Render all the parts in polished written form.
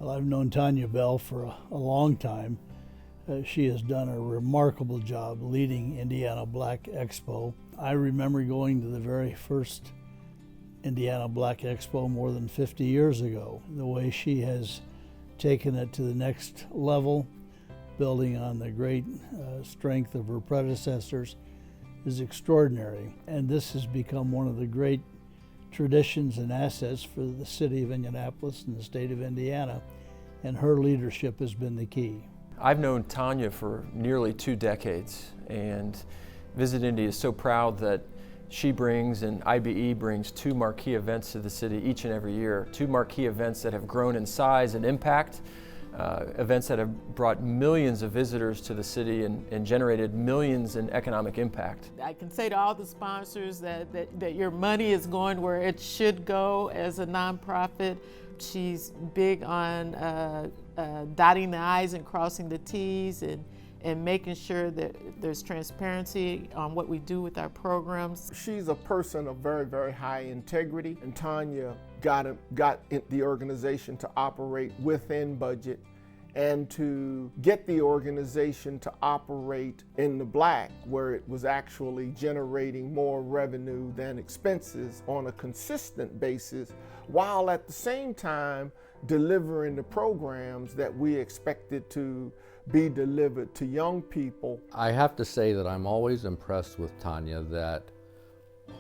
Well, I've known Tanya Bell for a long time. She has done a remarkable job leading Indiana Black Expo. I remember going to the very first Indiana Black Expo more than 50 years ago. The way she has taken it to the next level, building on the great strength of her predecessors, is extraordinary. And this has become one of the great traditions and assets for the city of Indianapolis and the state of Indiana, and her leadership has been the key. I've known Tanya for nearly 2 decades, and Visit Indy is so proud that she brings and IBE brings 2 marquee events to the city each and every year. 2 marquee events that have grown in size and impact, events that have brought millions of visitors to the city and generated millions in economic impact. I can say to all the sponsors that your money is going where it should go as a nonprofit. She's big on dotting the I's and crossing the T's and making sure that there's transparency on what we do with our programs. She's a person of very, very high integrity, and Tanya got the organization to operate within budget and to get the organization to operate in the black, where it was actually generating more revenue than expenses on a consistent basis, while at the same time delivering the programs that we expected to be delivered to young people. I have to say that I'm always impressed with Tanya, that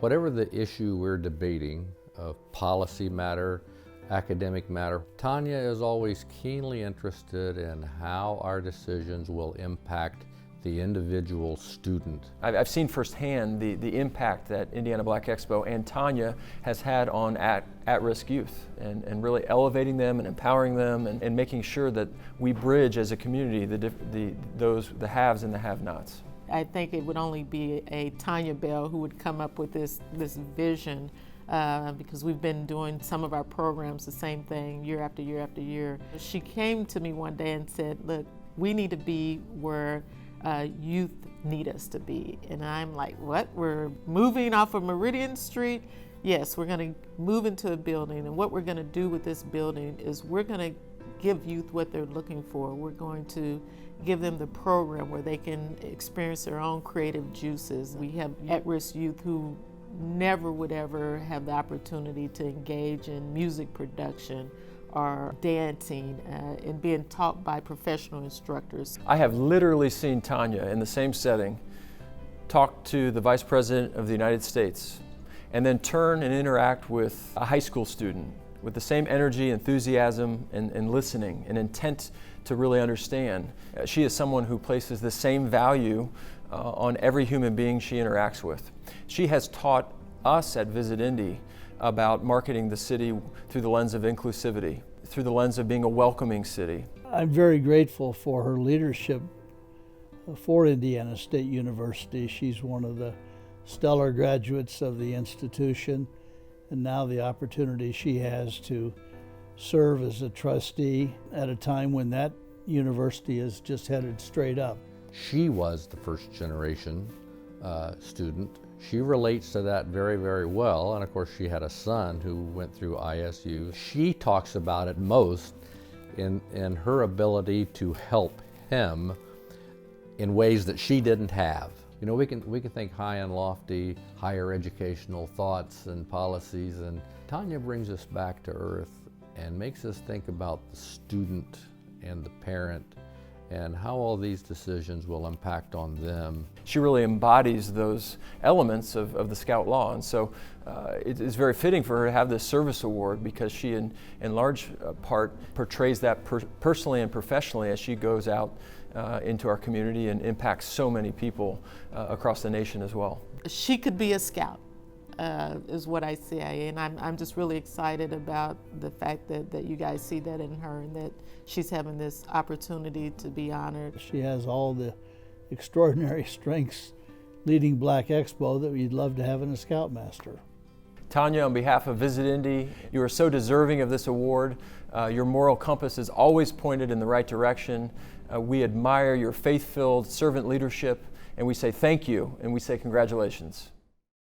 whatever the issue we're debating, of policy matter, academic matter, Tanya is always keenly interested in how our decisions will impact the individual student. I've seen firsthand the impact that Indiana Black Expo and Tanya has had on at-risk youth, and really elevating them and empowering them and making sure that we bridge as a community the haves and the have-nots. I think it would only be a Tanya Bell who would come up with this vision, because we've been doing some of our programs the same thing year after year after year. She came to me one day and said, look, we need to be where youth need us to be. And I'm like, what? We're moving off of Meridian Street? Yes, we're going to move into a building, and what we're going to do with this building is we're going to give youth what they're looking for. We're going to give them the program where they can experience their own creative juices. We have at-risk youth who never would ever have the opportunity to engage in music production or dancing and being taught by professional instructors. I have literally seen Tanya in the same setting talk to the Vice President of the United States and then turn and interact with a high school student with the same energy, enthusiasm, and listening and intent to really understand. She is someone who places the same value on every human being she interacts with. She has taught us at Visit Indy about marketing the city through the lens of inclusivity, through the lens of being a welcoming city. I'm very grateful for her leadership for Indiana State University. She's one of the stellar graduates of the institution, and now the opportunity she has to serve as a trustee at a time when that university is just headed straight up. She was the first generation student. She relates to that very, very well, and of course she had a son who went through ISU. She talks about it most in her ability to help him in ways that she didn't have. You know, we can think high and lofty, higher educational thoughts and policies, and Tanya brings us back to earth and makes us think about the student and the parent and how all these decisions will impact on them. She really embodies those elements of the Scout Law, and so it is very fitting for her to have this service award, because she in large part portrays that personally and professionally as she goes out into our community and impacts so many people across the nation as well. She could be a Scout, is what I say, and I'm just really excited about the fact that you guys see that in her and that she's having this opportunity to be honored. She has all the extraordinary strengths leading Black Expo that we'd love to have in a Scoutmaster. Tanya, on behalf of Visit Indy, you are so deserving of this award. Your moral compass is always pointed in the right direction. We admire your faith-filled servant leadership, and we say thank you, and we say congratulations.